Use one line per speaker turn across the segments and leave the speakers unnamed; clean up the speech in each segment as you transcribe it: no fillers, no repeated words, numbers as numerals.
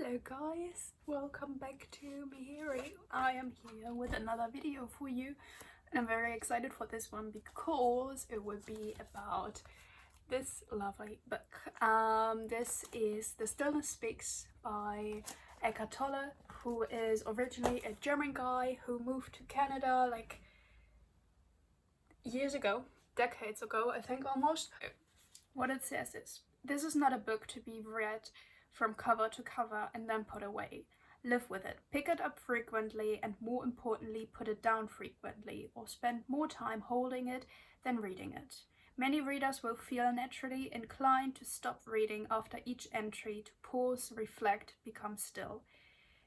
Hello guys, welcome back to Byeee. I am here with another video for you and I'm very excited for this one because it will be about this lovely book. This is The Stillness Speaks by Eckhart Tolle, who is originally a German guy who moved to Canada like years ago, decades ago I think almost. What it says is, this is not a book to be read from cover to cover and then put away. Live with it, pick it up frequently, and more importantly, put it down frequently, or spend more time holding it than reading it. Many readers will feel naturally inclined to stop reading after each entry, to pause, reflect, become still.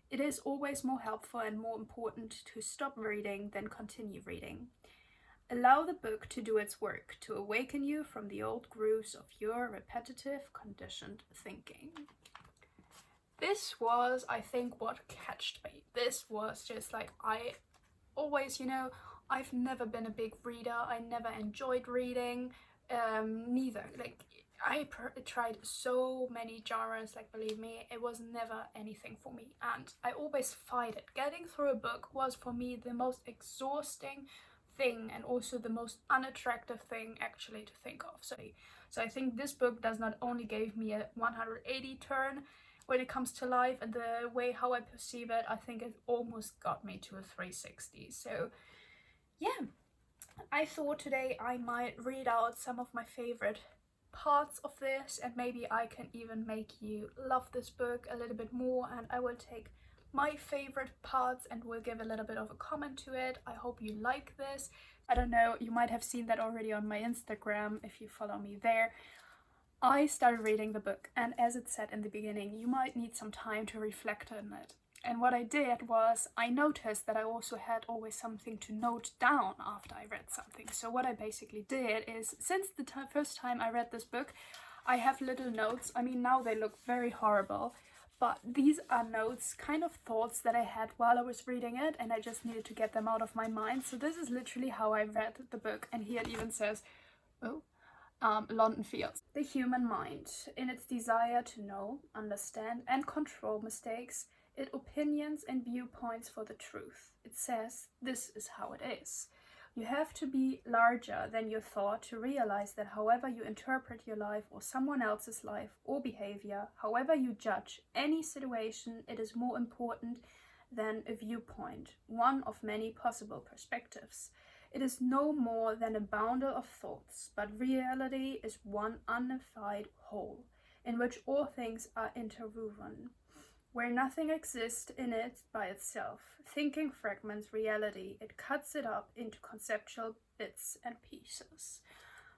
It is always more helpful and more important to stop reading than continue reading. Allow the book to do its work, to awaken you from the old grooves of your repetitive, conditioned thinking. This was, I think, what catched me. This was just like, I always, I've never been a big reader. I never enjoyed reading, neither. Like, I tried so many genres, like, believe me, it was never anything for me. And I always fight it. Getting through a book was, for me, the most exhausting thing and also the most unattractive thing actually to think of. So I think this book does not only gave me a 180 turn when it comes to life and the way how I perceive it, I think it almost got me to a 360. So yeah, I thought today I might read out some of my favorite parts of this and maybe I can even make you love this book a little bit more, and I will take my favorite parts and will give a little bit of a comment to it. I hope you like this. I don't know, you might have seen that already on my Instagram if you follow me there. I started reading the book, and as it said in the beginning, you might need some time to reflect on it. And what I did was, I noticed that I also had always something to note down after I read something. So what I basically did is, since the first time I read this book, I have little notes. I mean, now they look very horrible, but these are notes, kind of thoughts that I had while I was reading it, and I just needed to get them out of my mind. So this is literally how I read the book, and here it even says, London Fields. The human mind, in its desire to know, understand, and control mistakes its opinions and viewpoints for the truth. It says, this is how it is. You have to be larger than your thought to realize that however you interpret your life or someone else's life or behavior, however you judge any situation, it is more important than a viewpoint, one of many possible perspectives. It is no more than a bundle of thoughts, but reality is one unified whole, in which all things are interwoven, where nothing exists in it by itself. Thinking fragments reality, it cuts it up into conceptual bits and pieces.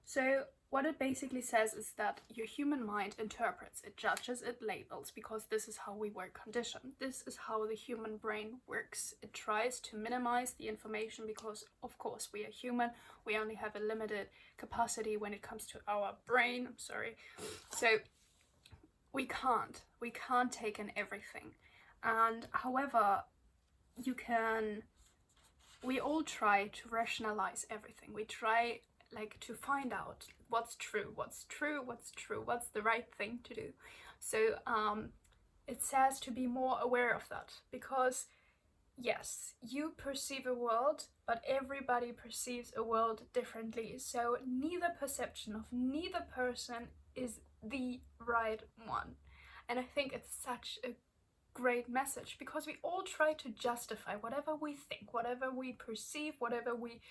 So what it basically says is that your human mind interprets, it judges, it labels, because this is how we were conditioned. This is how the human brain works. It tries to minimize the information because, of course, we are human. We only have a limited capacity when it comes to our brain. I'm sorry. So we can't take in everything. And however, we all try to rationalize everything. We try to find out what's what's the right thing to do. So it says to be more aware of that, because yes, you perceive a world, but everybody perceives a world differently. So neither perception of neither person is the right one. And I think it's such a great message, because we all try to justify whatever we think, whatever we perceive, whatever we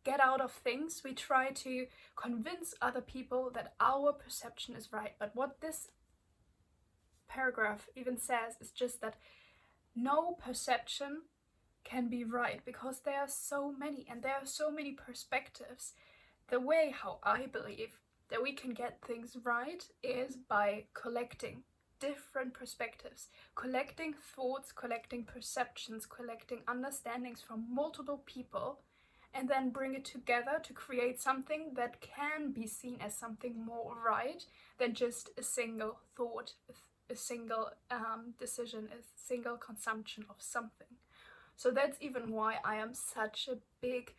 get out of things. We try to convince other people that our perception is right. But what this paragraph even says is just that no perception can be right, because there are so many and there are so many perspectives. The way how I believe that we can get things right is by collecting different perspectives, collecting thoughts, collecting perceptions, collecting understandings from multiple people, and then bring it together to create something that can be seen as something more right than just a single thought, a single decision, a single consumption of something. So that's even why I am such a big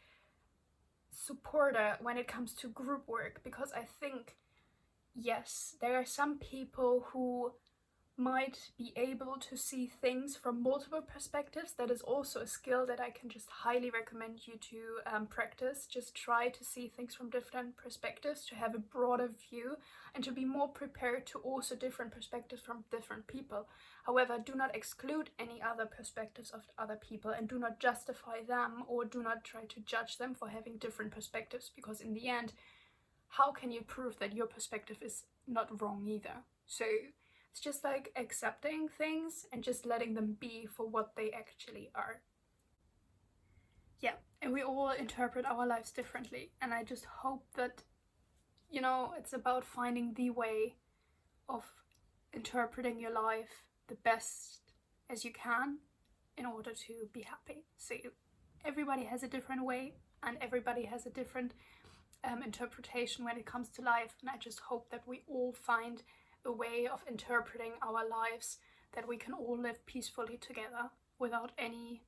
supporter when it comes to group work, because I think, yes, there are some people who might be able to see things from multiple perspectives. That is also a skill that I can just highly recommend you to practice. Just try to see things from different perspectives, to have a broader view, and to be more prepared to also different perspectives from different people. However, do not exclude any other perspectives of other people, and do not justify them or do not try to judge them for having different perspectives, because in the end, how can you prove that your perspective is not wrong either? So it's just like accepting things and just letting them be for what they actually are. Yeah, and we all interpret our lives differently, and I just hope that, you know, it's about finding the way of interpreting your life the best as you can in order to be happy. So everybody has a different way, and everybody has a different interpretation when it comes to life, and I just hope that we all find a way of interpreting our lives that we can all live peacefully together without any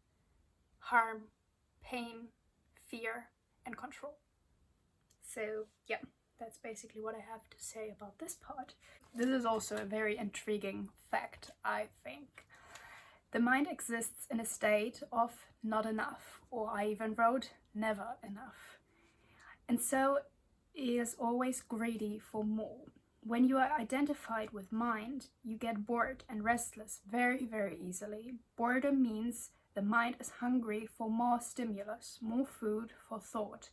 harm, pain, fear, and control. So yeah, that's basically what I have to say about this part. This is also a very intriguing fact, I think. The mind exists in a state of not enough, or I even wrote never enough. And so it is always greedy for more. When you are identified with mind, you get bored and restless very, very easily. Boredom means the mind is hungry for more stimulus, more food for thought,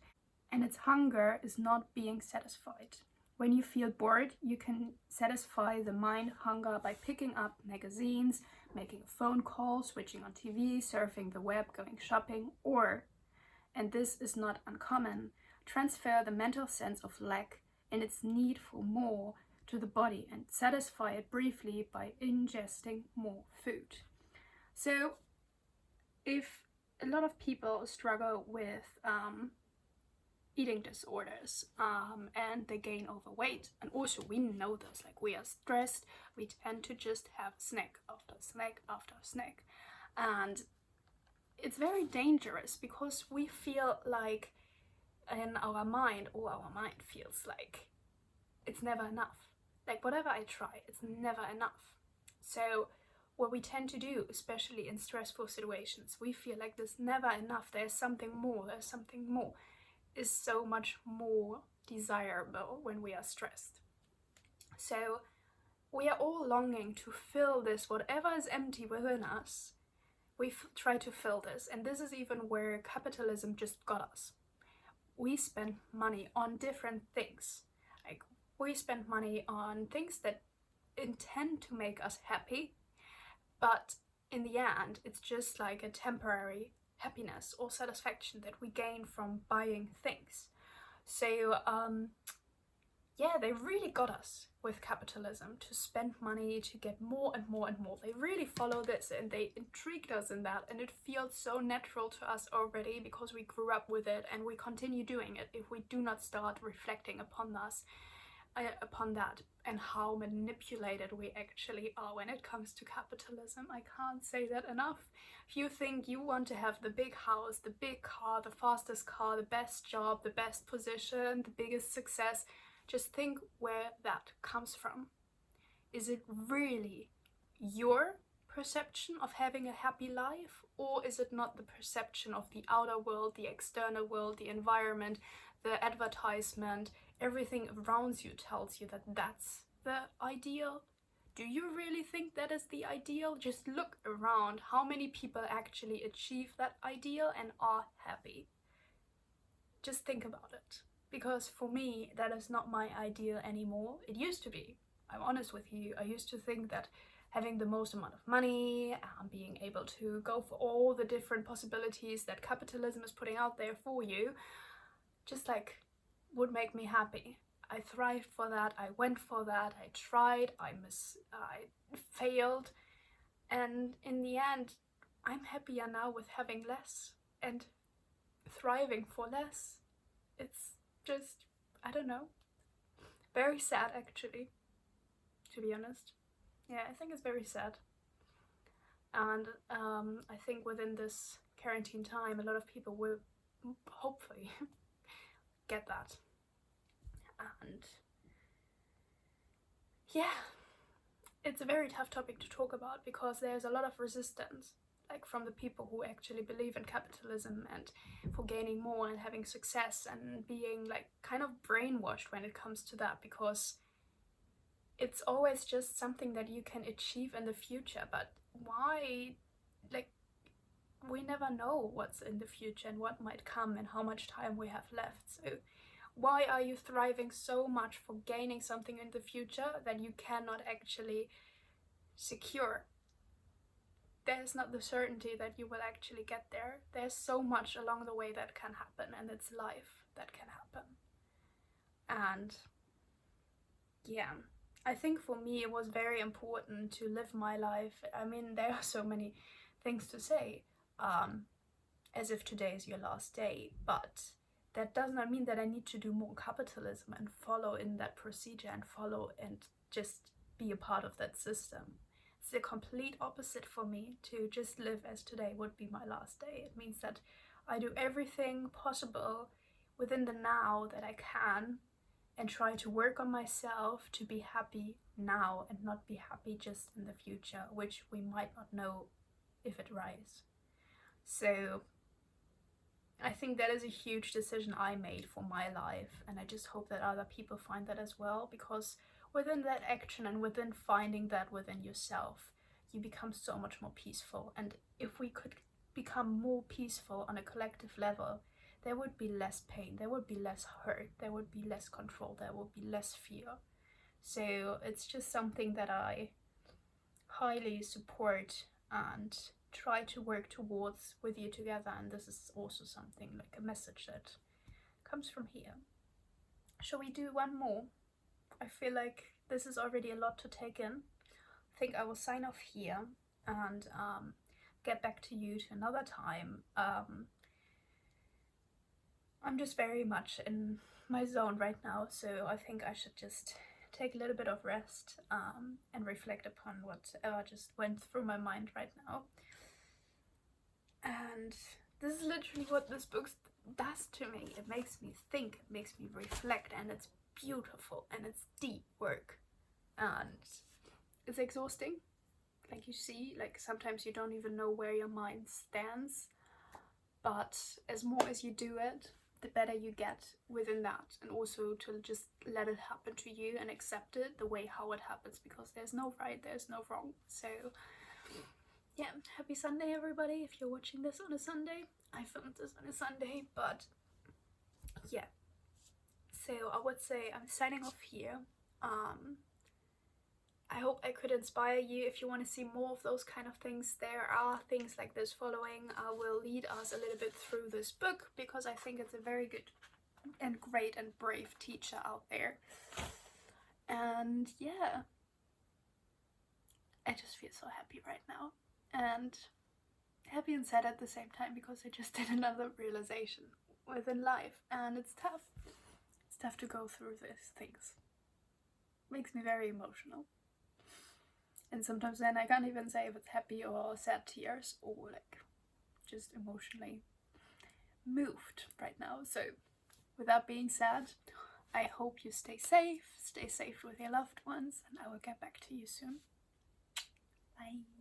and its hunger is not being satisfied. When you feel bored, you can satisfy the mind hunger by picking up magazines, making a phone call, switching on TV, surfing the web, going shopping, or, and this is not uncommon, transfer the mental sense of lack and its need for more to the body and satisfy it briefly by ingesting more food. So if a lot of people struggle with eating disorders and they gain overweight, and also we know this, like we are stressed, we tend to just have snack after snack after snack, and it's very dangerous because we feel like in our mind, or our mind feels like it's never enough. Like whatever I try, it's never enough. So what we tend to do, especially in stressful situations, we feel like there's never enough, there's something more, is so much more desirable when we are stressed. So we are all longing to fill this, whatever is empty within us, we try to fill this, and this is even where capitalism just got us. We spend money on different things. Like we spend money on things that intend to make us happy, but in the end, it's just like a temporary happiness or satisfaction that we gain from buying things. So yeah, they really got us with capitalism to spend money to get more and more and more. They really follow this and they intrigued us in that, and it feels so natural to us already because we grew up with it, and we continue doing it if we do not start reflecting upon that and how manipulated we actually are when it comes to capitalism. I can't say that enough. If you think you want to have the big house, the big car, the fastest car, the best job, the best position, the biggest success, just think where that comes from. Is it really your perception of having a happy life, or is it not the perception of the outer world, the external world, the environment, the advertisement, everything around you tells you that that's the ideal? Do you really think that is the ideal? Just look around how many people actually achieve that ideal and are happy. Just think about it. Because for me, that is not my ideal anymore. It used to be. I'm honest with you. I used to think that having the most amount of money, being able to go for all the different possibilities that capitalism is putting out there for you, just like would make me happy. I thrived for that. I went for that. I tried. I failed. And in the end, I'm happier now with having less and thriving for less. It's just, I don't know, very sad actually, to be honest. Yeah, I think it's very sad. And I think within this quarantine time, a lot of people will hopefully get that. And yeah, it's a very tough topic to talk about because there's a lot of resistance, like from the people who actually believe in capitalism and for gaining more and having success, and being like kind of brainwashed when it comes to that, because it's always just something that you can achieve in the future. But why, like, we never know what's in the future and what might come and how much time we have left. So why are you thriving so much for gaining something in the future that you cannot actually secure? There's not the certainty that you will actually get there. There's so much along the way that can happen, and it's life that can happen. And yeah, I think for me it was very important to live my life. I mean, there are so many things to say, as if today is your last day, but that does not mean that I need to do more capitalism and follow in that procedure and follow and just be a part of that system. It's the complete opposite for me to just live as today would be my last day. It means that I do everything possible within the now that I can and try to work on myself to be happy now and not be happy just in the future, which we might not know if it arrives. So I think that is a huge decision I made for my life, and I just hope that other people find that as well, because within that action and within finding that within yourself, you become so much more peaceful. And if we could become more peaceful on a collective level, there would be less pain, there would be less hurt, there would be less control, there would be less fear. So it's just something that I highly support and try to work towards with you together. And this is also something like a message that comes from here. Shall we do one more? I feel like this is already a lot to take in. I think I will sign off here and get back to you to another time. I'm just very much in my zone right now, so I think I should just take a little bit of rest and reflect upon whatever just went through my mind right now. And this is literally what this book does to me. It makes me think, it makes me reflect, and it's beautiful and it's deep work, and it's exhausting. Like you see, like sometimes you don't even know where your mind stands, but as more as you do it, the better you get within that, and also to just let it happen to you and accept it the way how it happens, because there's no right, there's no wrong. So yeah, happy Sunday everybody if you're watching this on a Sunday. I filmed this on a Sunday, but yeah. So I would say I'm signing off here. I hope I could inspire you. If you want to see more of those kind of things, there are things like this following. I will lead us a little bit through this book, because I think it's a very good and great and brave teacher out there. And yeah, I just feel so happy right now, and happy and sad at the same time, because I just did another realization within life, and it's tough. It's tough to go through these things. Makes me very emotional. And sometimes then I can't even say if it's happy or sad tears, or like just emotionally moved right now. So with that being said, I hope you stay safe with your loved ones, and I will get back to you soon. Bye.